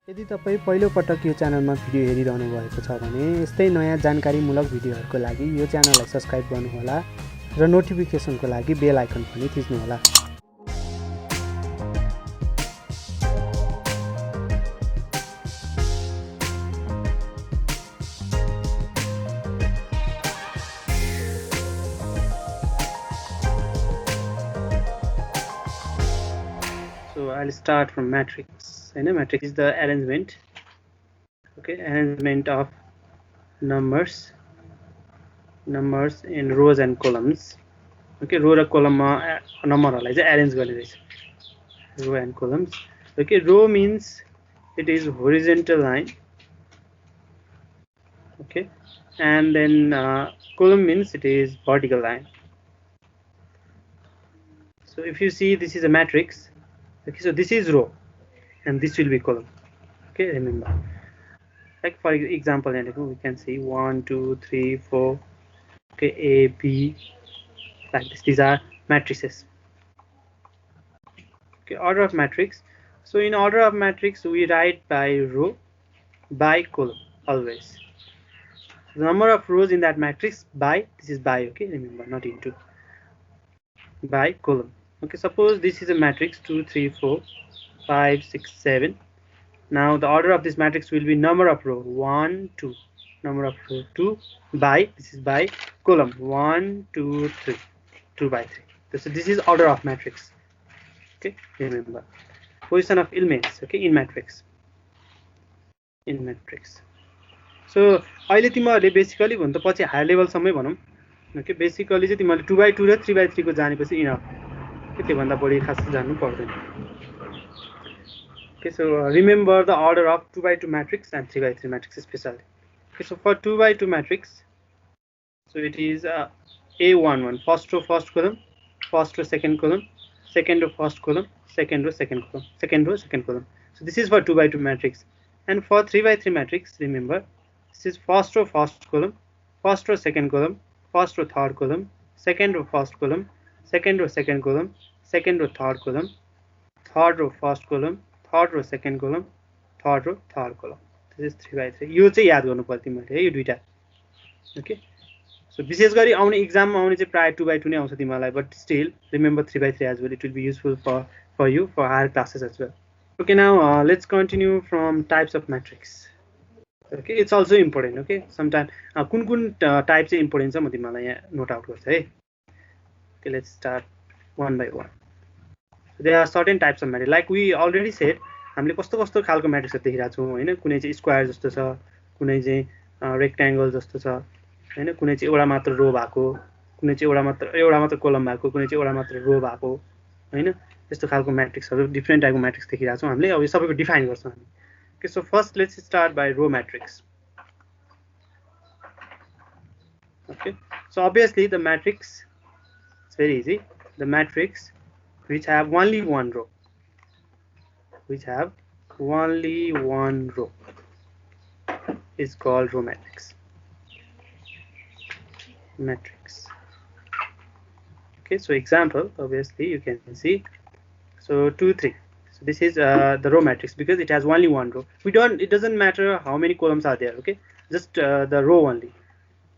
यदि तपाई पहिलो पटक यो च्यानलमा भिडियो हेरिरहनु भएको छ भने यस्तै नयाँ जानकारीमूलक भिडियोहरूको लागि यो च्यानललाई सब्स्क्राइब गर्नुहोला र नोटिफिकेसनको लागि बेल आइकन पनि थिच्नुहोला। So I'll start from matrix. Matrix is the arrangement, arrangement of numbers in rows and columns. Row र column नम्बरहरुलाई चाहिँ arrange गर्ने रहेछ, row and columns. Row means it is horizontal line, and then column means it is vertical line. So if you see, this is a matrix. So this is row and this will be column. Remember, like for example, we can see 1 2 3 4, A, B, like this. These are matrices. Order of matrix. So in order of matrix, we write by row, by column always. The number of rows in that matrix by, this is by, remember, not into, by column. Suppose this is a matrix 2 3 4 5 6 7. Now the order of this matrix will be number of row 1 2, number of row 2, by, this is by column 1 2 3, 2 by 3. So this is order of matrix. Remember, position of elements in matrix, so अहिले तिमीहरुले basically भन्न त पछि higher level सम्मै भनौं, basically चाहिँ तिमीहरुले 2 by 2 र 3 by 3 को जानेपछि enough, त्यो भन्दा बढी खास जान्नु पर्दैन. So remember the order of 2 by 2 matrix and 3 by 3 matrix especially. So for 2 by 2 matrix, so it is A11, first row first column, first row second column, second row first column, second row second column, second row second column. So this is for 2 by 2 matrix. And for 3 by 3 matrix, remember, this is first row first column, first row second column, first row third column, second row first column, second row second column, second row third column, third row first column, third row second column, third row third column. This is 3 by 3. यो चाहिँ याद गर्नु पर्छ तिमीहरुले है, यो दुईटा. So विशेष गरी आउने एक्जाम मा आउने चाहिँ प्राय 2 by 2 नै आउँछ तिमीहरुलाई, but still remember 3 by 3 as well. It will be useful for you for higher classes as well. Now let's continue from types of matrix. It's also important. Sometimes कुन type चाहिँ important छ म तिमीहरुलाई यहाँ note out गर्छु है. Let's start one by one. There are certain types of matrix, like we already said. हामीले कस्तो खालको म्याट्रिक्सहरु देखिरहेका छौं हैन, कुनै चाहिँ स्क्वायर जस्तो छ, कुनै चाहिँ रेक्टेंगल जस्तो छ हैन, कुनै चाहिँ एउटा मात्र रो भएको, कुनै चाहिँ एउटा मात्र कलम भएको, कुनै चाहिँ एउटा मात्र रो भएको हैन, त्यस्तो खालको म्याट्रिक्सहरु, डिफरेंट टाइपको म्याट्रिक्स देखिरहेका छौं हामीले. अब यो सबैको डिफाइन गर्छौं हामी. So first let's start by row matrix. So obviously the matrix, it's very easy. The matrix which have only one row, is called row matrix. So example, obviously you can see, so 2 3. So this is the row matrix because it has only one row. It doesn't matter how many columns are there, just the row only.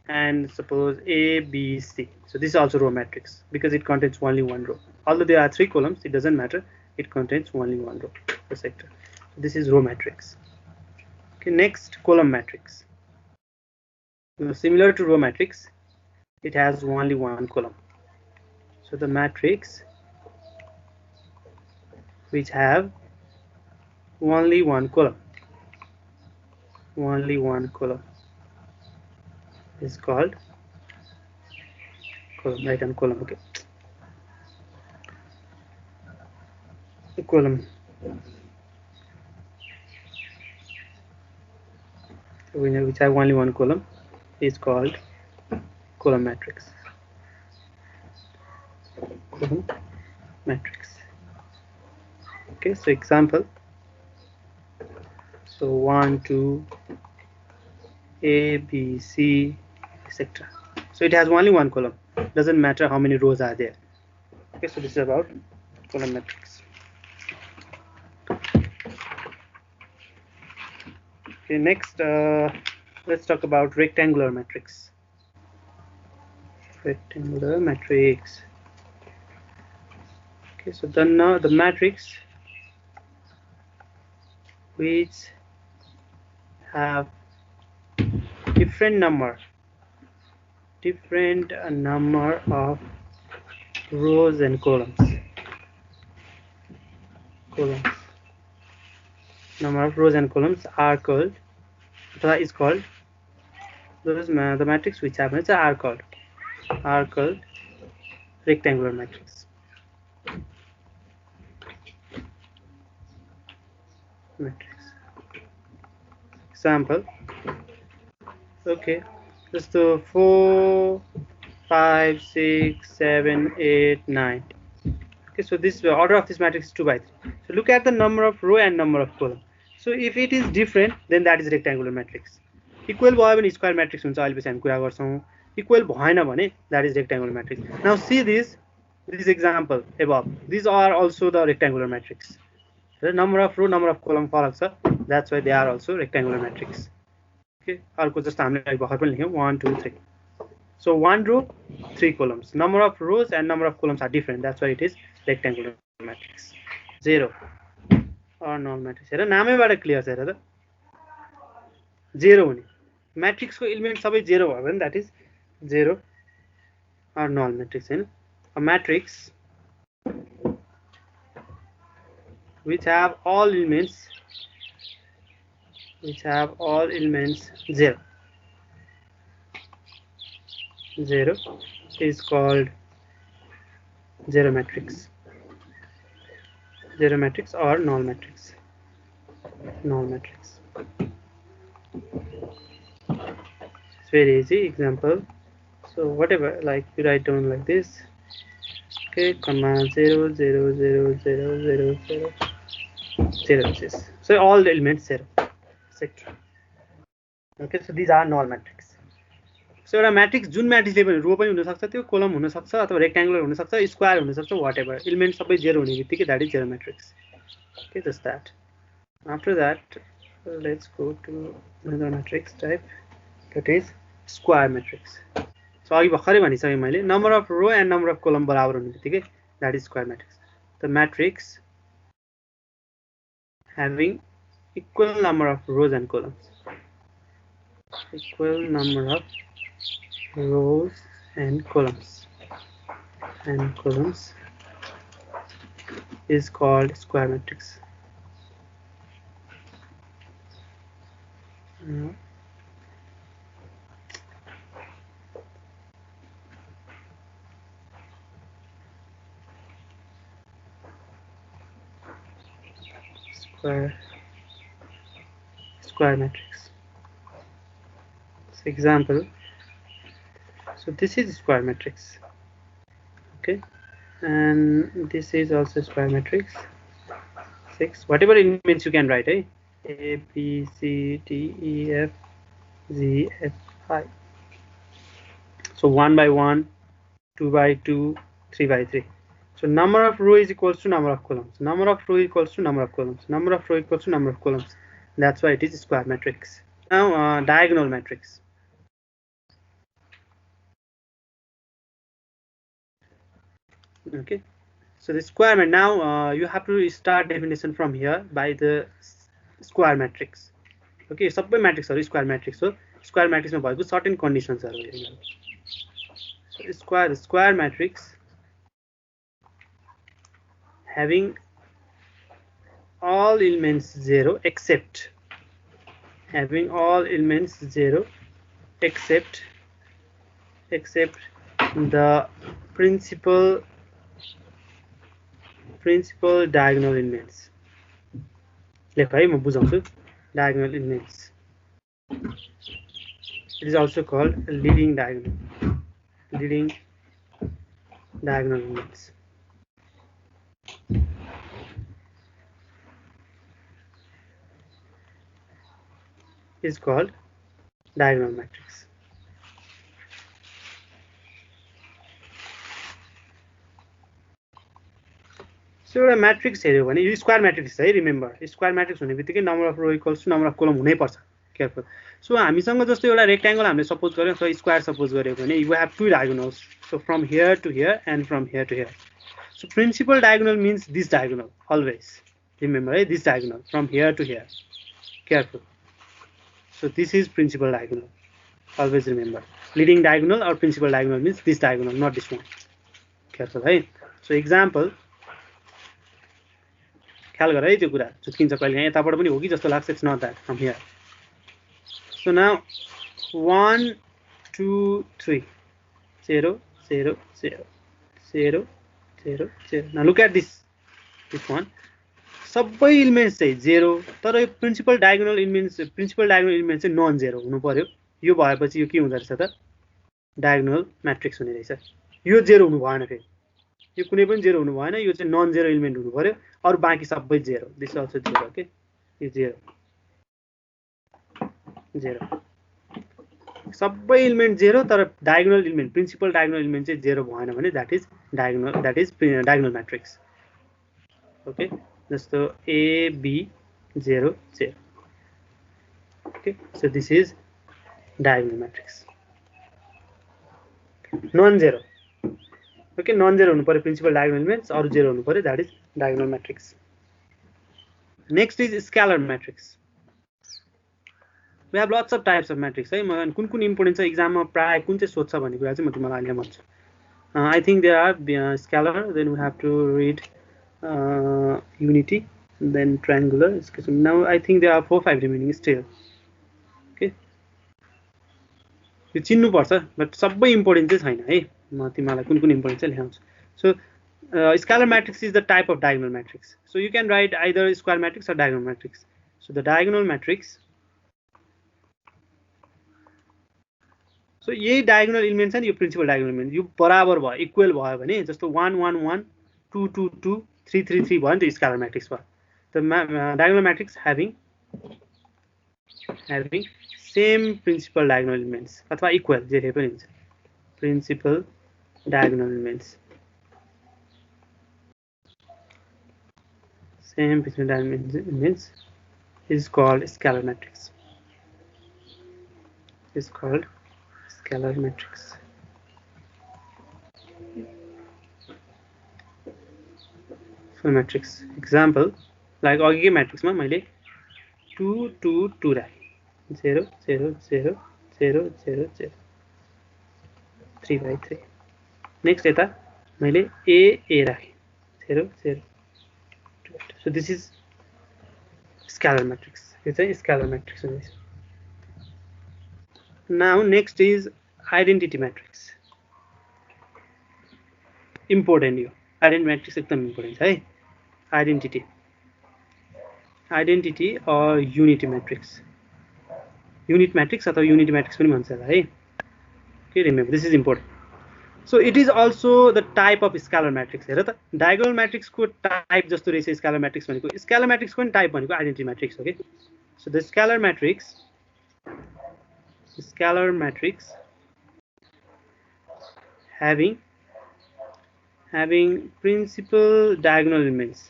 And suppose A B C, so this is also row matrix because it contains only one row. Although there are 3 columns, it doesn't matter, it contains only one row per sector. So this is row matrix. Next, column matrix. Similar to row matrix, it has only one column. So the matrix which have only one column, is called column. Write on column. Column. Which have only one column is called column matrix. So example, so 1 2 A B C, etc. So it has only one column, doesn't matter how many rows are there. So this is about column matrix. Okay, next let's talk about rectangular matrix. Rectangular matrix. Okay, so then the matrix which have different number of rows and columns. Number of rows and columns are called, is called, those the matrix which have are called rectangular matrix. Example. Okay, just 4, 5, 6, 7, 8, 9. Okay, so this order of this matrix is 2 by 3. So look at the number of row and number of column. So if it is different, then that is rectangular matrix. Equal भयो भने square matrix हुन्छ, अहिले पछि हामी कुरा गर्छौं. Equal भएन भने that is rectangular matrix. Now see this example above. These are also the rectangular matrix. The number of row, number of column फरक छ. That's why they are also rectangular matrix. Okay, अर्को जस्तो हामीले भर्खर पनि लेख्यौं 1 2 3. So 1 row, 3 columns. Number of rows and number of columns are different. That's why it is rectangular matrix. 0 or null matrix. हेर नामैबाट clear छ हेर त. 0 हुने. Matrix को element सबै 0 भयो भने that is 0 or null matrix हैन. A matrix which have all elements 0 is called zero matrix. Zero matrix or null matrix. It's very easy example. So whatever, like you write down like this. Okay, comma 0 0 0 0 0 0 0 is. So all the elements 0, etc. Okay, so these are null matrix. So एउटा matrix जुन म्याट्रिक्सले पनि रो पनि हुन सक्छ, त्यो कोलम हुन सक्छ, अथवा रेक्टेंगुलर हुन सक्छ, स्क्वायर हुन सक्छ, whatever. Element सबै 0 हुने बित्तिकै that is zero matrix. Okay, just that. After that, let's go to another matrix type, that is square matrix. So अघि भर्खरै भनिसकेँ मैले, number of row and number of column बराबर हुने बित्तिकै that is square matrix. The matrix having equal number of rows and columns. Equal number of rows and columns is called square matrix. Square matrix. So example. So this is square matrix. Okay, and this is also square matrix. 6. Whatever elements you can write, eh? A, B, C, D, E, F, G, H, I. So 1 by 1, 2 by 2, 3 by 3. So number of row is equals to number of columns. Number of row equals to number of columns. Number of row equals to number of columns. That's why it is square matrix. Now diagonal matrix. Okay, so the square matrix. Now you have to start definition from here by the square matrix. Okay, सबै matrix are square matrix. So square matrix में भएको certain conditions are. So square matrix having all elements 0 except the principal diagonal elements. लेख है म बुझाउँछु. Diagonal elements. It is also called leading diagonal elements. Is called diagonal matrix. So a matrix हेर्यो भने यो square matrix है, remember square matrix हुने बित्तिकै number of row equals to number of column हुनै पर्छ. केयरफुल सो हामीसँग जस्तो एउटा रेक्ट्याङ्गल हामीले सपोज गर्यौं अथवा स्क्वायर सपोज गर्यो भने you have two diagonals so from here to here and from here to here so principal diagonal means this diagonal always remember है this diagonal from here to here careful so this is principal diagonal always remember leading diagonal or principal diagonal means this diagonal not this one careful है so example ख्याल गर है त्यो कुरा झुक्किन्छ कहिले यताबाट पनि हो कि जस्तो लाग्छ it's not that from here so now 1 2 3 0 0 0 0 0 0 now look at this one सबै एलिमेन्ट्स चाहिँ 0 तर यो प्रिन्सिपल डायगोनल एलिमेन्ट चाहिँ नन जेरो हुनु पर्यो यो भएपछि यो के हुँदो रहेछ त डायगोनल म्याट्रिक्स हुने रहेछ यो जेरो हुनु भएन फेरि यो कुनै पनि जेरो हुनु भएन यो चाहिँ नन जेरो एलिमेन्ट हुनु पर्यो अरु बाँकी सबै zero this also zero okay यो जेरो जेरो सबै एलिमेन्ट जेरो तर diagonal element principal diagonal element चाहिँ जेरो भएन भने that is diagonal matrix okay जस्तो A B 0 0 okay so this is diagonal matrix non zero okay non zero हुनु पर्यो principal diagonal elements अरु zero हुनु पर्यो that is diagonal matrix next is scalar matrix we have lots of types of matrix है म कुन important छ एक्जाममा प्राय कुन चाहिँ सोध्छ भन्ने कुरा चाहिँ म तिमीलाई अहिले भन्छु I think there are scalar then we have to read unity then triangular now I think there are 4-5 remaining still okay यो चिन्नु पर्छ बट सबै इम्पोर्टेन्ट चाहिँ छैन है म तिमीलाई कुन इम्पोर्टेन्ट चाहिँ लेखाउँछु so scalar matrix is the type of diagonal matrix so you can write either square matrix or diagonal matrix so the diagonal matrix so यही डायगोनल एलिमेन्ट छ नि यो प्रिन्सिपल डायगोनल एलिमेन्ट यो बराबर भयो इक्वल भयो भने जस्तो 1 1 1 2 2 2 3 3 3 भयो नि त स्केलर म्याट्रिक्स भयो the diagonal matrix having same principal diagonal elements अथवा equal जे पनि हुन्छ principal diagonal elements same principal diagonal elements is called scalar matrix so matrix example like अघिकै म्याट्रिक्समा मैले 2 2 2 राखेँ 0 0 0 0 0 0 3/3 नेक्स्ट यता मैले a राखेँ 0 0 2 so this is scalar matrix यो चाहिँ scalar matrix हुनेछ now next is identity matrix important यो identity matrix एकदम इम्पोर्टेन्ट छ है identity or unity matrix unit matrix अथवा unity matrix पनि भन्छ होला है okay remember this is important so it is also the type of scalar matrix हेर त diagonal matrix को टाइप जस्तो रहेछ scalar matrix भनेको scalar matrix को पनि टाइप भनेको identity matrix हो के so the scalar matrix having principal diagonal elements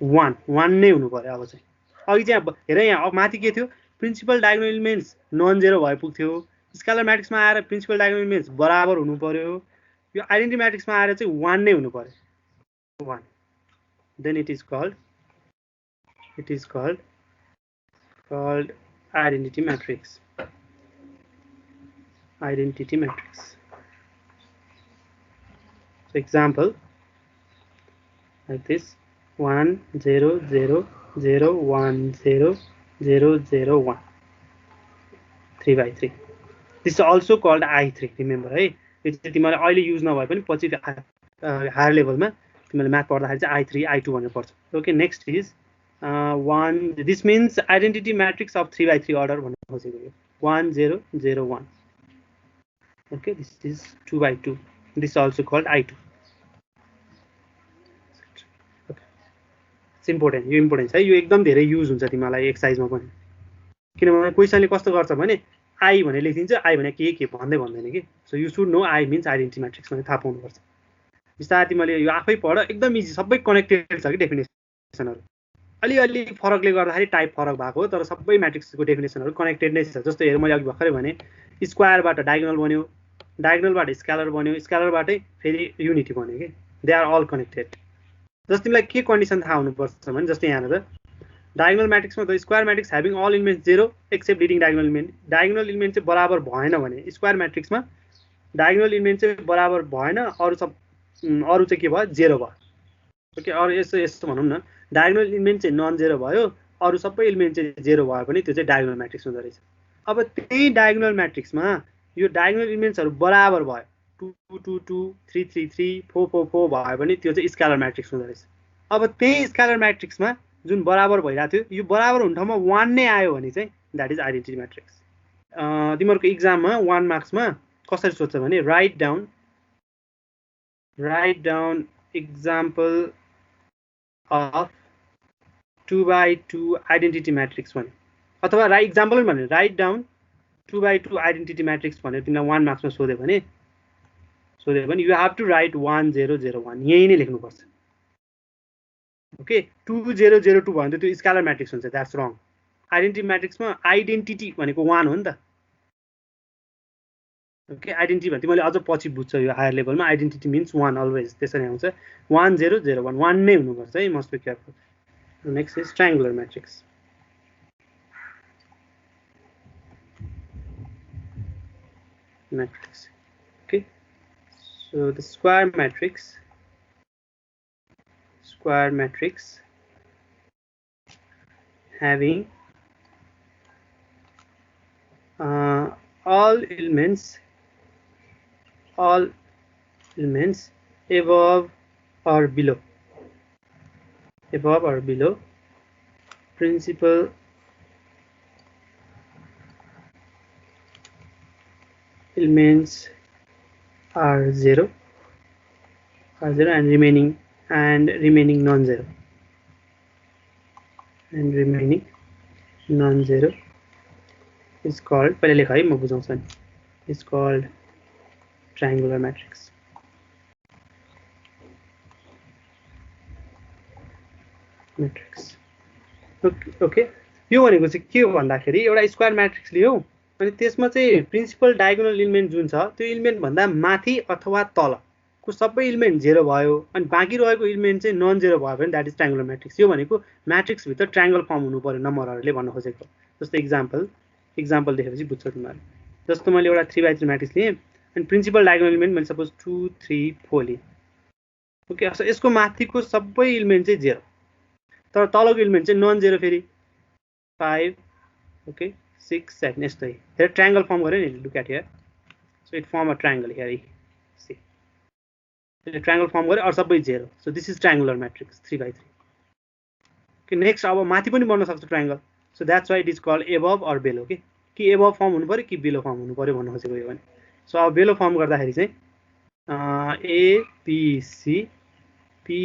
one नै हुनु पर्यो अब चाहिँ अघि चाहिँ अब हेर यहाँ अब माथि के थियो principal diagonal elements non zero भए पुग्थ्यो स्केलर म्याट्रिक्समा आएर प्रिन्सिपल डायगोनल एलिमेन्ट्स बराबर हुनु पर्यो यो आइडेन्टिटी म्याट्रिक्समा आएर चाहिँ 1 नै हुनु पर्यो 1 then it is called identity matrix so example like this 1 0 0 0 1 0 0 0 1 3/3 this is also called I3 remember है यो चाहिँ तिमीले अहिले युज नभए पनि पछि हायर लेभलमा तिमीले म्याथ पढ्दाखेरि चाहिँ I3 I2 भनेर पढ्छ okay next is 1 this means identity matrix of 3/3 order भन्ने खोजेको यो 1 0 0 1 okay this is 2/2 this is also called I2 okay it's important यो इम्पोर्टेन्ट छ यो एकदम धेरै युज हुन्छ तिमीलाई एक्सरसाइजमा पनि किनभने क्वेशनले कस्तो गर्छ भने आई भनेर लेखिदिन्छ आई भने के भन्दैन कि so you should know I means identity matrix भनेर थाहा पाउनुपर्छ बिस्तारै तिमीले यो आफै पढ एकदम इजी सबै कनेक्टेड छ कि डेफिनेसन डेफिनेसनहरु अलि फरकले गर्दाखेरि टाइप फरक भएको हो तर सबै म्याट्रिक्सको डेफिनेसनहरु कनेक्टेड नै छ। जस्तो हेर मैले अघि भर्खरै भने स्क्वायरबाट डायगोनल बन्यो, डायगोनलबाट स्केलर बन्यो, स्केलरबाटै फेरि युनिटी बन्यो के, दे आर अल कनेक्टेड। जस्तो तिमीलाई के कन्डिसन थाहा हुनुपर्छ भने जस्तो यहाँ हेर डायगोनल म्याट्रिक्समा the square matrix having all elements 0 except leading diagonal element, diagonal element चाहिँ बराबर भएन भने स्क्वायर म्याट्रिक्समा डायगोनल एलिमेन्ट चाहिँ बराबर भएन, अरु चाहिँ के भयो 0 भयो। ओके, अरु यस्तो भनौँ न डायगोनल एलिमेन्ट चाहिँ नन 0 भयो, अरु सबै एलिमेन्ट चाहिँ 0 भयो भने त्यो चाहिँ डायगोनल म्याट्रिक्स हुँदो रहेछ। अब त्यही डायगोनल म्याट्रिक्समा यो डायगोनल एलिमेन्ट्सहरु बराबर भयो 2 2 2 3 3 3 4 4 4 भयो भने त्यो चाहिँ स्केलर म्याट्रिक्स हुँदो रहेछ। अब त्यही स्केलर म्याट्रिक्समा जुन बराबर भइरहेको थियो यो बराबर हुने ठाउँमा 1 नै आयो भने चाहिँ द्याट इज आइडेन्टिटी म्याट्रिक्स। तिमीहरुको एक्जाममा 1 मार्क्समा कसरी सोध्छ भने write down example of 2 by 2 identity matrix भने, अथवा एक्जाम्पल भने write down 2 by 2 identity matrix भनेर तिमीलाई 1 मार्क्समा सोध्यो भने यु हेभ टु राइट 1 0 0 1 यही नै लेख्नुपर्छ। ओके, 2 0 0 2 भन्दा त्यो स्केलर म्याट्रिक्स हुन्छ, द्याट्स रङ। आइडेन्टिटी म्याट्रिक्समा आइडेन्टिटी भनेको 1 हो नि त। ओके, आइडेन्टिटी भने तिमीले अझ पछि बुझ्छ यो हायर लेभलमा, आइडेन्टिटी मिन्स 1 अलवेज, त्यसरी आउँछ 1 0 0 1 1 नै हुनुपर्छ है, must be careful. Next is triangular matrix. Okay, so the square matrix having all elements above or below principal elements are 0 and remaining non-zero, is called, is called triangular matrix. Okay, यो भनेको चाहिँ के हो भन्दाखेरि एउटा square matrix लियौ अनि त्यसमा चाहिँ प्रिन्सिपल डायगोनल एलिमेन्ट जुन छ त्यो एलिमेन्ट भन्दा माथि अथवा तलको सबै एलिमेन्ट 0 भयो अनि बाँकी रहेको एलिमेन्ट चाहिँ नन 0 भयो भने द्याट इज ट्रायंगुलर म्याट्रिक्स। यो भनेको म्याट्रिक्स भित्र ट्रायंगल फर्म हुनु पर्यो नम्बरहरुले भन्न खोजेको। जस्तो एक्जाम्पल देखेपछि बुझ्छ तिमीहरु। जस्तो मैले एउटा 3 by 3 म्याट्रिक्स लिए अनि प्रिन्सिपल डायगोनल एलिमेन्ट मैले सपोज 2 3 4 लिए। ओके, अब यसको माथिको सबै एलिमेन्ट चाहिँ 0 तर तलको एलिमेन्ट चाहिँ नन 0 फेरि 5 ओके 6 7 यस्तै हेर ट्रायंगल फर्म गरे नि। Look at here, so it form a triangle here, see यसले ट्रायंगल फर्म गरे अरु सबै 0, so this is triangular matrix 3 by 3। Okay, next अब माथि पनि बन्न सक्छ triangle, so that's why it is called above or below. के कि एबव फर्म हुनु पर्यो कि बिलो फर्म हुनु पर्यो भन्न खोजेको यो भने। सो अब बेलो फर्म गर्दाखेरि चाहिँ A B C P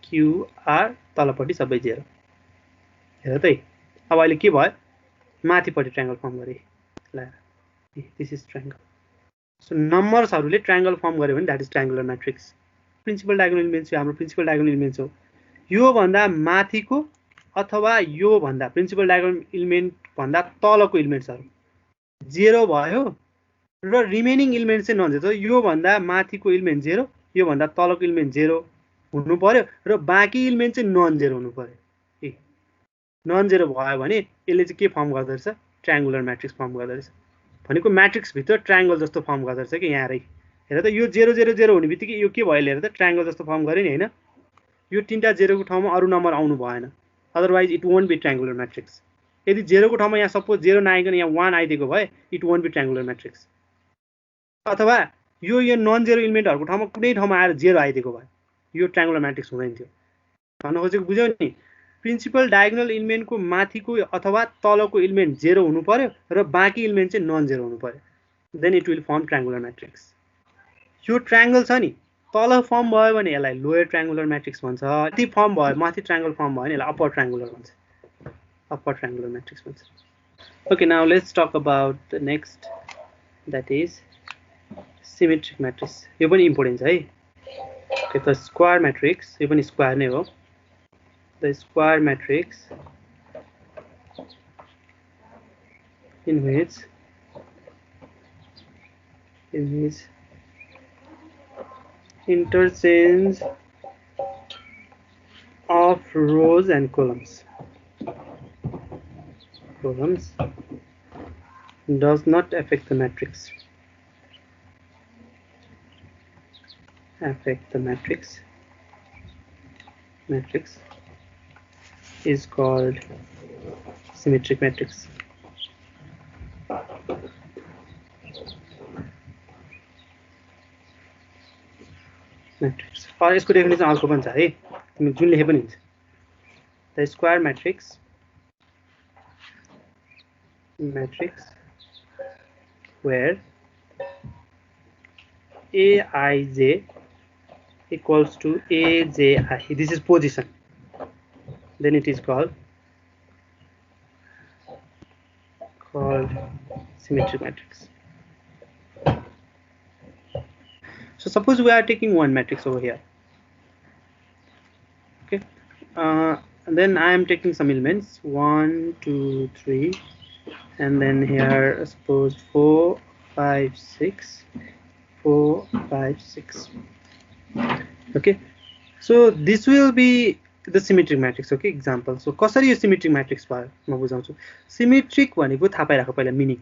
Q R तलपट्टि सबै 0 हेर त। अब अहिले के भयो माथिपट्टि ट्रायंगल फर्म गरे लाएर, दिस इज ट्रायंगल। सो नम्बर्सहरुले ट्रायंगल फर्म गर्यो भने that is triangular matrix. Principal diagonal elements हाम्रो प्रिन्सिपल डायगोनल एलिमेन्ट्स हो, यो भन्दा माथिको अथवा यो भन्दा प्रिन्सिपल डायगोनल एलिमेन्ट भन्दा तलको एलिमेन्ट्सहरु 0 भयो र रिमेनिङ एलिमेन्ट चाहिँ नन 0। यो भन्दा माथिको एलिमेन्ट 0, यो भन्दा तलको एलिमेन्ट 0 हुनु पर्यो र बाँकी एलिमेन्ट चाहिँ नन 0 हुनु पर्यो। नन 0 भयो भने यसले चाहिँ के फर्म गर्दो रहेछ ट्रायंगुलर म्याट्रिक्स फर्म गर्दो रहेछ। भनेको म्याट्रिक्स भित्र ट्रायंगल जस्तो फर्म गर्दो रहेछ कि यहाँ हेर त यो 0 0 0 हुने बित्तिकै यो के भयो हेर त ट्रायंगल जस्तो फर्म गरे नि हैन। यो तीनटा 0 को ठाउँमा अरु नम्बर आउनु भएन, otherwise it won't be triangular matrix. यदि 0 को ठाउँमा यहाँ सपोज 0 नआइकन यहाँ 1 आइदिएको भए it won't be triangular matrix. अथवा यो नन 0 एलिमेन्टहरुको ठाउँमा कुनै ठाउँमा आएर 0 आइदिएको भए यो ट्रायंगुलर म्याट्रिक्स हुँदैन थियो। भन्न खोजेको बुझ्यौ नि। प्रिन्सिपल डायगोनल एलिमेन्ट को माथिको अथवा तलको एलिमेन्ट 0 हुनु पर्यो र बाँकी एलिमेन्ट चाहिँ नन 0 हुनु पर्यो, then it will form triangular matrix. यो ट्रायंगल छ नि तल फर्म भयो भने यसलाई लोयर ट्रायंगुलर म्याट्रिक्स भन्छ, माथि फर्म भयो माथि ट्रायंगल फर्म भयो भने यसलाई अप्पर ट्रायंगुलर भन्छ, अप्पर ट्रायंगुलर म्याट्रिक्स भन्छ। Okay, now let's talk about the next, that is symmetric matrix. यो पनि इम्पोर्टेन्ट छ है। ओके, त स्क्वायर म्याट्रिक्स यो पनि स्क्वायर नै हो। the square matrix in which interchange of rows and columns does not affect the matrix. Matrix is called symmetric matrix. Matrix. यसको डेफिनेसन अर्को पनि छ है, तिमी जुन लेखे पनि हुन्छ. The square matrix where Aij equals to Aji. This is position. Then it is called symmetric matrix. So suppose we are taking one matrix over here. Okay. And then I am taking some elements 1, 2, 3, and then here suppose 4, 5, 6, 4, 5, 6. Okay, so this will be the symmetric matrix. Okay, example. So कसरी यो symmetric matrix भयो म बुझाउँछु. Symmetric भनेको थाहा पाइराखौ पहिला meaning.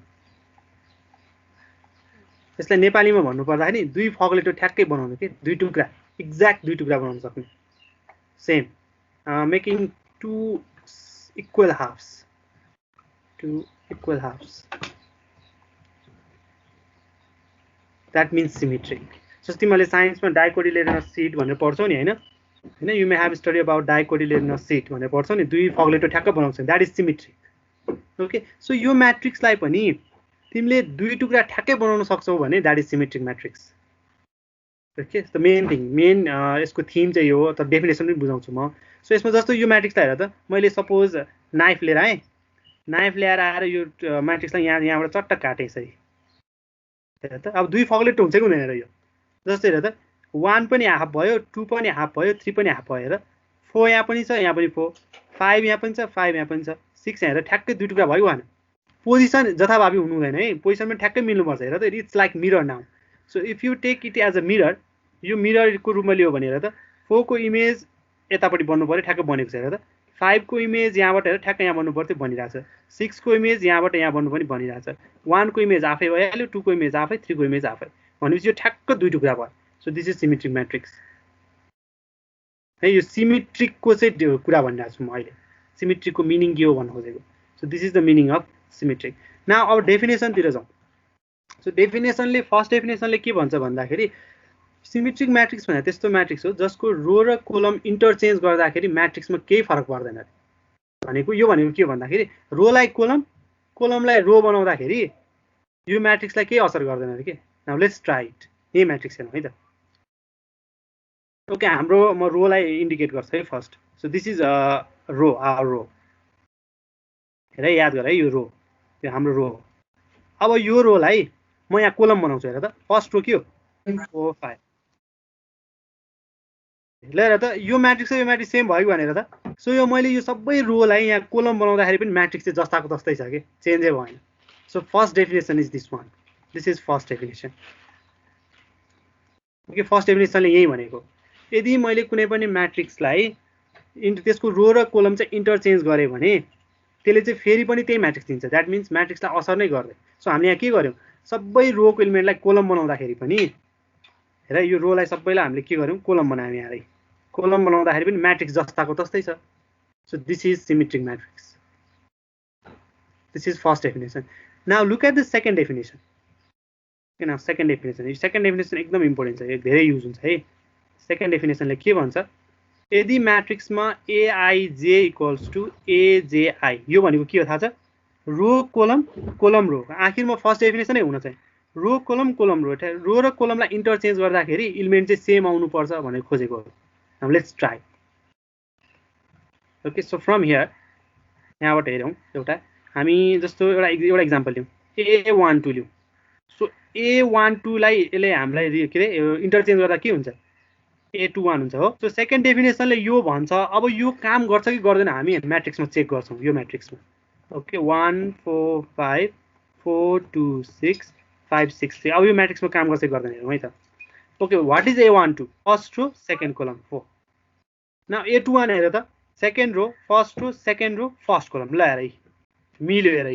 यसलाई नेपालीमा भन्नु पर्दाखेरि दुई फगलेटो ठ्याक्कै बनाउनु के, दुई टुक्रा, एक्ज्याक्ट दुई टुक्रा बनाउन सक्ने. Same. Making two equal halves. That means symmetric. So तिमीले साइन्समा डाइकोटिलेटरल सीट भनेर पढ्छौ नि हैन? हैन, you may have study about डाइकोटिलेटरल सीट भनेर पढ्छौ नि, दुई फगलेटो ठ्याक्क बनाउँछ. That is symmetric. Okay, so यो म्याट्रिक्सलाई पनि तिमीले दुई टुक्रा ठ्याक्कै बनाउन सक्छौ भने that is symmetric matrix. Okay, the main thing, यसको थीम चाहिँ हो, त डेफिनेसन पनि बुझाउँछु म. सो यसमा जस्तो यो म्याट्रिक्सलाई हेर त, मैले सपोज नाइफ लिएर आएँ, नाइफ ल्याएर आएर यो म्याट्रिक्सलाई यहाँबाट चट्ट काटे यसरी. हेर त, अब दुई फगलेट हुन्छ कि हुँदैन र यो. जस्तै हेर त, 1 पनि हाफ भयो, 2 पनि हाफ भयो, 3 पनि हाफ भयो. हेर 4 यहाँ पनि छ, यहाँ पनि 4, 5 यहाँ पनि छ, 5 यहाँ पनि छ, 6 यहाँ हेर ठ्याक्कै दुई टुक्रा भयो भएन. पोजिसन जथाभावी हुनु हुँदैन है, पोजिसन पनि ठ्याक्कै मिल्नुपर्छ. हेर त, it's like mirror now. So if you take it as a mirror, यो मिररको रूपमा लियो भने हेर त, 4 को इमेज यतापट्टि बन्नु पर्यो, ठ्याक्क बनेको छ. हेर त, 5 को इमेज यहाँबाट हेर ठ्याक्क यहाँ बन्नु पर्थ्यो, बनिरहेछ. 6 को इमेज यहाँबाट यहाँ बन्नु पनि बनिरहेछ. 1 को इमेज आफै भइहाल्यो, 2 को इमेज आफै, 3 को इमेज आफै. भनेपछि यो ठ्याक्क दुई टुक्रा भयो. So this is symmetric matrix है. यो सिमेट्रिकको चाहिँ कुरा भनिरहेको छु म अहिले. सिमेट्रिकको मिनिङ के हो भन्न खोजेको. So this is the meaning of symmetric. Now अब डेफिनेसनतिर जाउँ. सो डेफिनेसनले, फर्स्ट डेफिनेसनले के भन्छ भन्दाखेरि सिमेट्रिक म्याट्रिक्स भने त्यस्तो म्याट्रिक्स हो जसको रो र कोलम इन्टरचेन्ज गर्दाखेरि म्याट्रिक्समा केही फरक पर्दैन भनेको. यो भनेको के हो भन्दाखेरि रोलाई कोलम, कोलमलाई रो बनाउँदाखेरि यो म्याट्रिक्सलाई केही असर गर्दैन अरे के. Now let's try it. यही म्याट्रिक्स हेरौँ है त. ओके, हाम्रो म रोलाई इन्डिकेट गर्छु है first. So this is row, our row. हेर याद गर है, यो रो, यो हाम्रो रो हो. अब यो रोलाई म यहाँ कोलम बनाउँछु. हेर त, फर्स्ट रो के हो, 4, 5. ल हेर त, यो म्याट्रिक्स यो म्याट्रिक्स सेम भयो भनेर त. सो यो मैले यो सबै रोलाई यहाँ कोलम बनाउँदाखेरि पनि म्याट्रिक्स चाहिँ जस्ताको तस्तै छ कि, चेन्जै भएन. So first definition is this one. This is first definition. Okay, first डेफिनेसनले यही भनेको, यदि मैले कुनै पनि म्याट्रिक्सलाई त्यसको रो र कोलम चाहिँ इन्टरचेन्ज गरेँ भने त्यसले चाहिँ फेरि पनि त्यही म्याट्रिक्स दिन्छ. द्याट मिन्स म्याट्रिक्सलाई असर नै गर्दैन. सो हामीले यहाँ के गर्यौँ, सबै रोको एलिमेन्टलाई कोलम बनाउँदाखेरि पनि हेर, यो रोलाई सबैलाई हामीले के गर्यौँ, कोलम बनायौँ. यहाँ कोलम बनाउँदाखेरि पनि म्याट्रिक्स जस्ताको तस्तै छ. So this is symmetric matrix. This is first definition. Now look at the second definition. किन सेकेन्ड डेफिनेसन, यो सेकेन्ड डेफिनेसन एकदम इम्पोर्टेन्ट छ, धेरै युज हुन्छ है. सेकेन्ड डेफिनेसनले के भन्छ, यदि म्याट्रिक्समा एआइजे इक्वल्स टु एजेआई, यो भनेको के हो थाहा छ, रो कोलम, कोलम रो. आखिरमा फर्स्ट डेफिनेसनै हुन चाहिँ रो कोलम, कोलम रो. रो र कोलमलाई इन्टरचेन्ज गर्दाखेरि इलिमेन्ट चाहिँ सेम आउनुपर्छ भनेर खोजेको हो. Now let's try. Okay, so from here, यहाँबाट हेरौँ एउटा, हामी जस्तो एउटा इक्जाम्पल लिउँ, A12 लिउँ. सो A12 लाई यसले हामीलाई के अरे इन्टरचेन्ज गर्दा के हुन्छ, A21 हुन्छ हो। सो सेकेन्ड डेफिनेसनले यो भन्छ अब यो काम गर्छ कि गर्दैन हामी म्याट्रिक्समा चेक गर्छौँ यो म्याट्रिक्समा। ओके 1 4 5 4 2 6 5 6 3 अब यो म्याट्रिक्समा काम गर्छ कि गर्दैन हेरौँ है त। Okay what is A12 first row second column 4 न A21 हेर त second row first row second row first column ल हेर मिल्यो हेर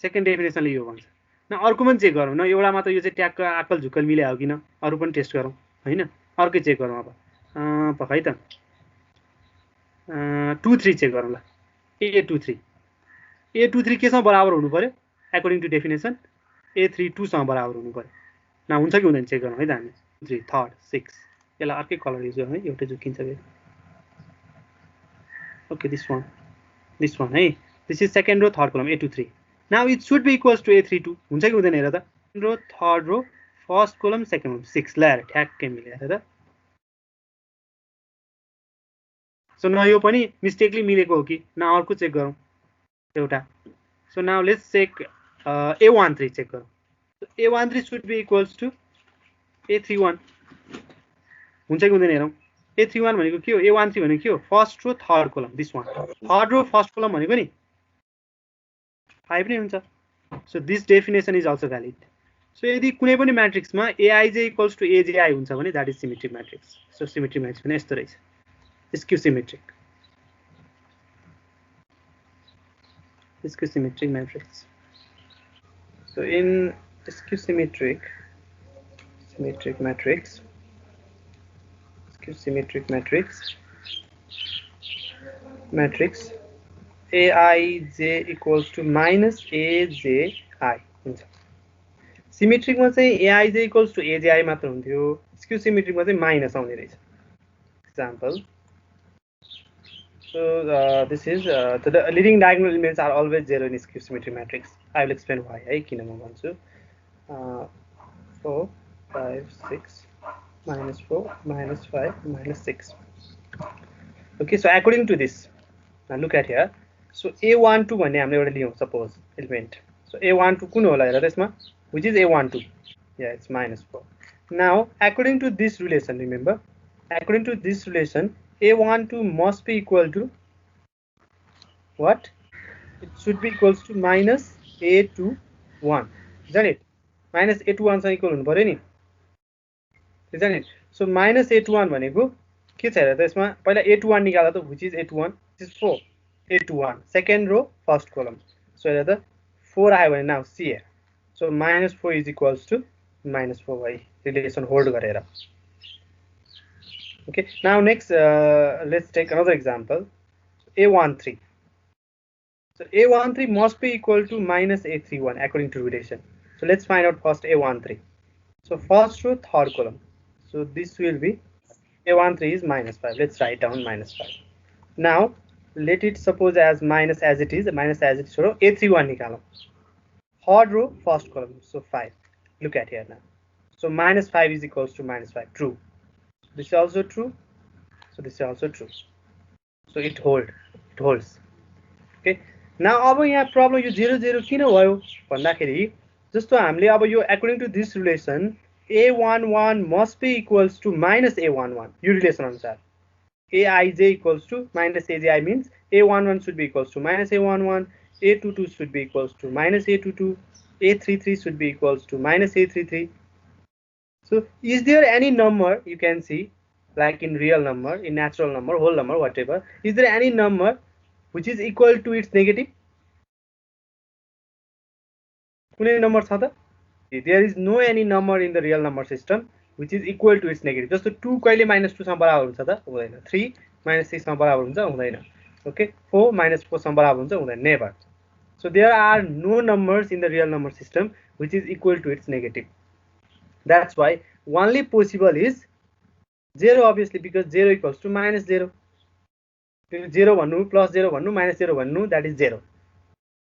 सेकेन्ड डेफिनेसनले यो भन्छ। न अर्को पनि चेक गरौँ न एउटा मात्र यो चाहिँ ट्याक्क आकल झुक्कल मिलायो किन अरू पनि टेस्ट गरौँ होइन अर्कै चेक गरौँ अब खै त 2 3 चेक गरौँ ल A23 केसँग बराबर हुनु पर्यो एकोर्डिङ टु डेफिनेसन A32 सँग बराबर हुनु पर्यो न हुन्छ कि हुँदैन चेक गरौँ है त हामी 3 थर्ड 6 यसलाई अर्कै कलर युज गरौँ है एउटै झुक्किन्छ फेरि ओके दिस वान है this is second row third column A23 now it should be equals to A32 हुन्छ कि हुँदैन हेर त row third row first column second column 6 ल्याएर ठ्याक्कै मिल्यो हेर त सो न यो पनि मिस्टेकली मिलेको हो कि न अर्को चेक गरौँ एउटा so now let's check A13 check गरौँ A13 should be equals to A31 हुन्छ कि हुँदैन हेरौँ A31 भनेको के हो A13 भनेको के हो first row third column this one third row first column भनेको नि 5 नै हुन्छ so this definition is also valid so यदि कुनै पनि म्याट्रिक्समा एआइजे इक्वल्स टु एजेआई हुन्छ भने that is symmetric matrix so symmetric matrix पनि यस्तो रहेछ skew symmetric matrix so in skew symmetric matrix AIJ equals to minus AJI हुन्छ सिमेट्रिकमा चाहिँ एआइजे इक्वल्स टु एजेआई मात्र हुन्थ्यो स्क्यू सिमेट्रिकमा चाहिँ माइनस आउने रहेछ example so this is the leading diagonal elements are always 0 in skew symmetry matrix. I will explain why. I can 4 5 6 minus 4 minus 5 minus 6. Okay, so according to this, now look at here. So A12 भन्ने हामीले एउटा लियौं suppose element. So A12 कुन होला हेर त्यसमा which is A12. Yeah, it's minus 4. Now according to this relation, remember, according to this relation, A12 must be equal to what? It should be equals to minus A21. Isn't it? Minus A21 सँग equal हुनु पर्यो नि. Isn't it? So minus A21 भनेको के छ हेर त यसमा पहिला A21 निकाल त which is A21 this is 4 A21 second row first column so हेर त 4 आयो भने now see here so minus 4 is equals to minus 4 by relation hold गरेर okay now next let's take another example A13 so A13 must be equal to minus A31 according to relation so let's find out first A13 so first row third column so this will be A13 is minus 5. Let's write down minus 5. Now, let it suppose as minus as it is. Minus as it is. So, A31 nikalo. Third row, first column. So, 5. Look at here now. So, minus 5 is equals to minus 5. True. This is also true. So, this is also true. So, it holds. Okay. Now, अब यहाँ problem यो 0 0 किन भयो भन्दाखेरि जस्तो हामीले अब यो according to this relation A11 must be equals to minus A11. You relation answer. Aij equals to minus Aj means A11 should be equals to minus A11. A22 should be equals to minus A22. A33 should be equals to minus A33. So, is there any number you can see, like in real number, in natural number, whole number, whatever? Is there any number which is equal to its negative? Kune number छ त? There is no any number in the real number system which is equal to its negative. Just 2 कहिले minus 2 सँग बराबर हुन्छ त हुँदैन 3 minus 6 सँग बराबर हुन्छ हुँदैन okay 4 minus 4 सँग बराबर हुन्छ हुँदैन never. So there are no numbers in the real number system which is equal to its negative. That's why only possible is 0 obviously because 0 equals to minus 0. 0 भन्नु plus 0 भन्नु minus 0 भन्नु that is 0.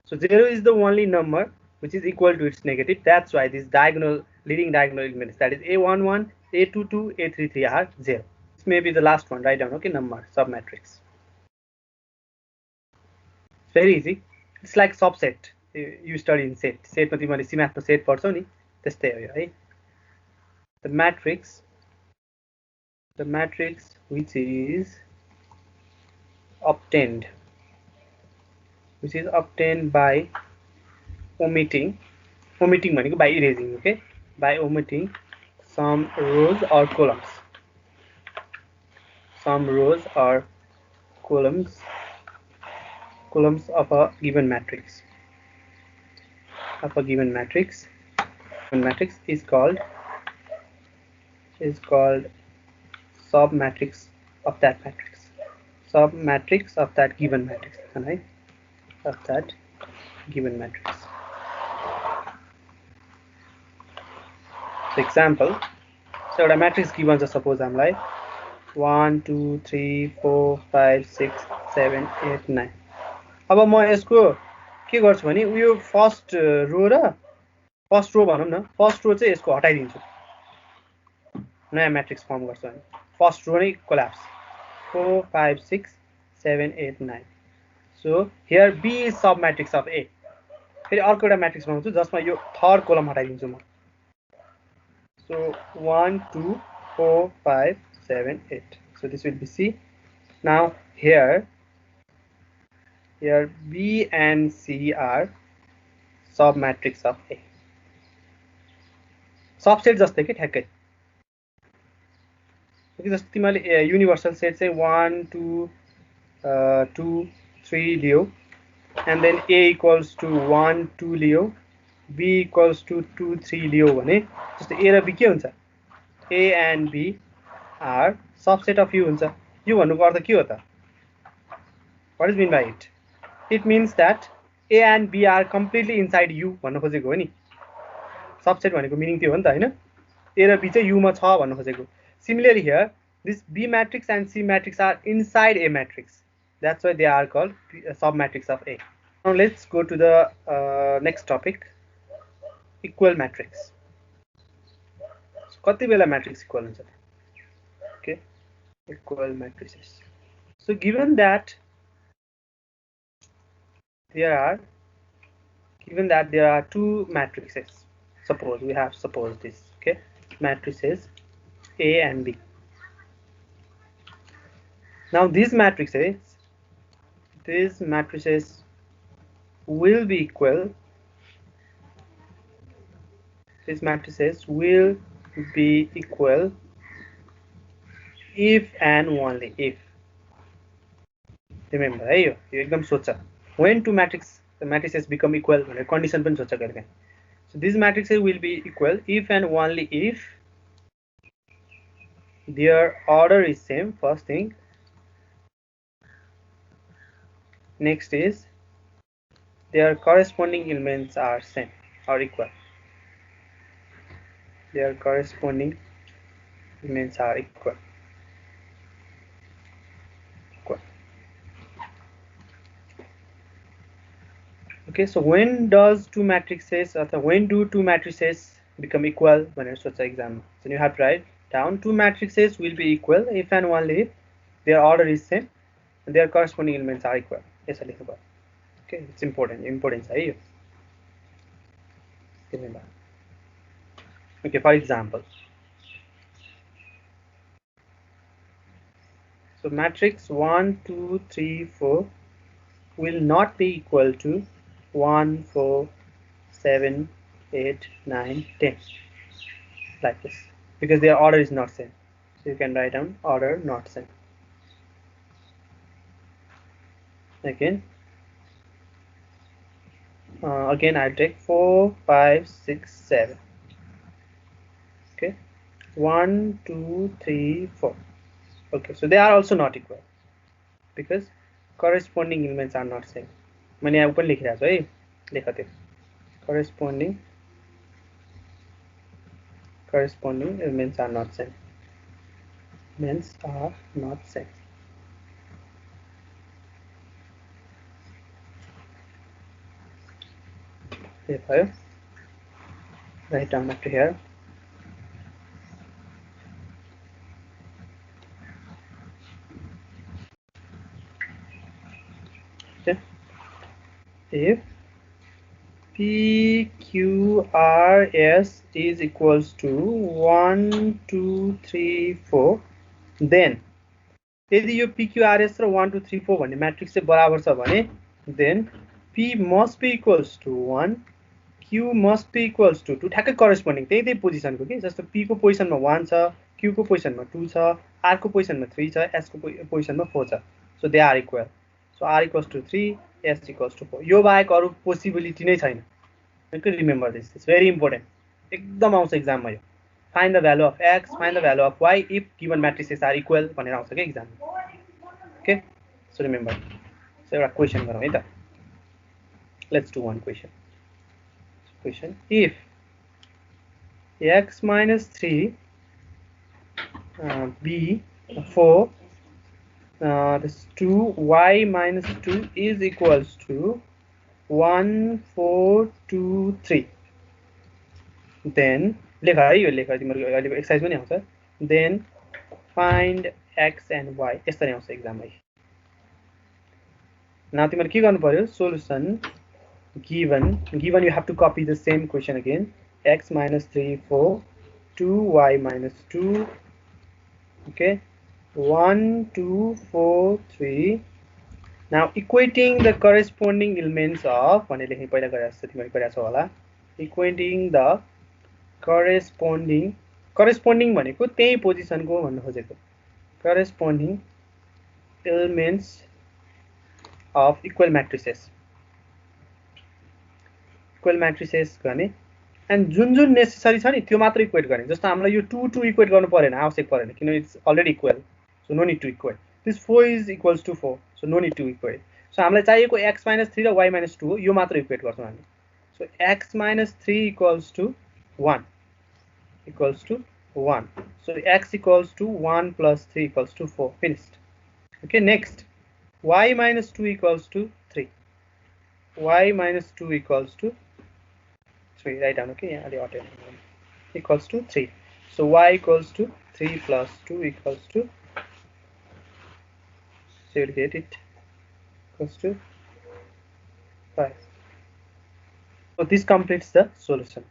So 0 is the only number which is equal to its negative. That's why this diagonal leading diagonal elements that is A11, A22, A33 are 0. This may be the last one. Write down okay number submatrix. It's very easy. It's like subset. You study in set. Set मा तिमीले सीमात्मक set पढ्छौ नि त्यस्तै हो यो है the matrix which is obtained by omitting by erasing, okay, by omitting some rows or columns of a given matrix is called submatrix of that given matrix, right? Of that given matrix. So example, so एउटा matrix given छ, suppose हामीलाई 1 2 3 4 5 6 7 8 9. अब म यसको के गर्छु भने यो फर्स्ट रो र फर्स्ट रो भनौँ न, फर्स्ट रो चाहिँ यसको हटाइदिन्छु, नयाँ म्याट्रिक्स फर्म गर्छु अनि फर्स्ट रो नै collapse 4 5 6 7 8 9. So here B is submatrix of A. फेरि अर्को एउटा म्याट्रिक्स बनाउँछु जसमा यो थर्ड कोलम हटाइदिन्छु म. So 1 2 4 5 7 8. So this will be C. Now here B and C are submatrix of A. Subset जस्तै के ठ्याक्कै. जस्तो तिमीले युनिभर्सल सेट चाहिँ 1 2 2 3 लियो, and then A equals to 1 2 Leo, B equals to 2 3 लियो भने जस्तो A र B के हुन्छ? A and B are subset of U हुन्छ. यो भन्नुको अर्थ के हो त? What is mean by it? It means that A and B are completely inside U भन्नु खोजेको हो नि. सबसेट भनेको मिनिङ त्यो हो नि त, हैन? A र B चाहिँ U मा छ भन्नु खोजेको. Similarly here, this B matrix and C matrix are inside A matrix. That's why they are called submatrix of A. Now let's go to the next topic, equal matrix. So कति बेला matrix equal हुन्छ? Okay, equal matrices. So given that there are two matrices, suppose this, okay, matrices A and B. Now these matrices will be equal. These matrices will be equal if and only if. Remember, है यो एकदम सोच. When two matrices become equal, condition पनि सोच कहिले. So these matrices will be equal if and only if their order is same. First thing. Next is their corresponding elements are same or equal. Their corresponding elements are equal. Okay, so when do two matrices become equal? When it's such an exam, so you have to write down two matrices will be equal if and only if their order is same and their corresponding elements are equal. Yes, okay, it's important. Remember. Okay, for example, so matrix 1 2 3 4 will not be equal to 1 4 7 8 9 10 like this, because their order is not same. So you can write down order not same. Again I'll take 4 5 6 7. Okay, 1 2 3 4. Okay, so they are also not equal because corresponding elements are not same. मैंने यहाँ ऊपर लिख रहा है, लेखा थियो. corresponding elements are not same. Therefore, write down up to here. Okay. If PQRS is equals to 1 2 3 4 then यदि यो PQRS र 1 2 3 4 भन्ने म्याट्रिक्स चाहिँ बराबर छ भने then P must be equals to 1 Q must be equals to 2 ठ्याक्कै corresponding त्यही पोजिसनको के जस्तो P को पोजिसनमा 1 छ Q को पोजिसनमा 2 छ R को पोजिसनमा 3 छ S को पोजिसनमा 4 छ so they are equal so R equals to 3 S equals to 4 यो बाहेक अरु पोसिबिलिटी नै छैन remember this it's very important एकदम आउँछ एक्जाममा यो find the value of x find the value of y if given matrices are equal भनेर आउँछ के exam okay so remember so एउटा क्वेशन गरौँ है त let's do one question if x minus 3 b 4 this 2 y minus 2 is equals to 1 4 2 3 then लेख है यो लेख तिम्रो अहिले एक्सरसाइज पनि आउँछ then find x and y यसरी आउँछ एक्जाममा now तिम्रो के गर्नु पर्यो solution given you have to copy the same question again x minus 3 4 2y minus 2 okay 1 2 4 3 now equating the corresponding elements of भने लेख्ने पहिला गरे जस्तो तिमीले गरेका छौ होला equating the corresponding भनेको त्यही पोजिसनको भन्न खोजेको corresponding elements of equal matrices गर्ने and जुन नेसेसरी छ नि त्यो मात्र इक्वेट गर्ने जस्तो हामीलाई यो 2 2 इक्वेट गर्नु परेन आवश्यक परेन किन it's already equal so no need to equate this 4 is equals to 4 so no need to equate so हामीलाई चाहिएको x - 3 र y - 2 हो यो मात्र इक्वेट गर्छौं हामी so x - 3 equals to 1 so x equals to 1 plus 3 equals to 4 finished okay next y - 2 equals to 3 y - 2 equals to 3 write down okay yeah equals to 3 so y equals to 3 plus 2 equals to so you get it equals to 5 so this completes the solution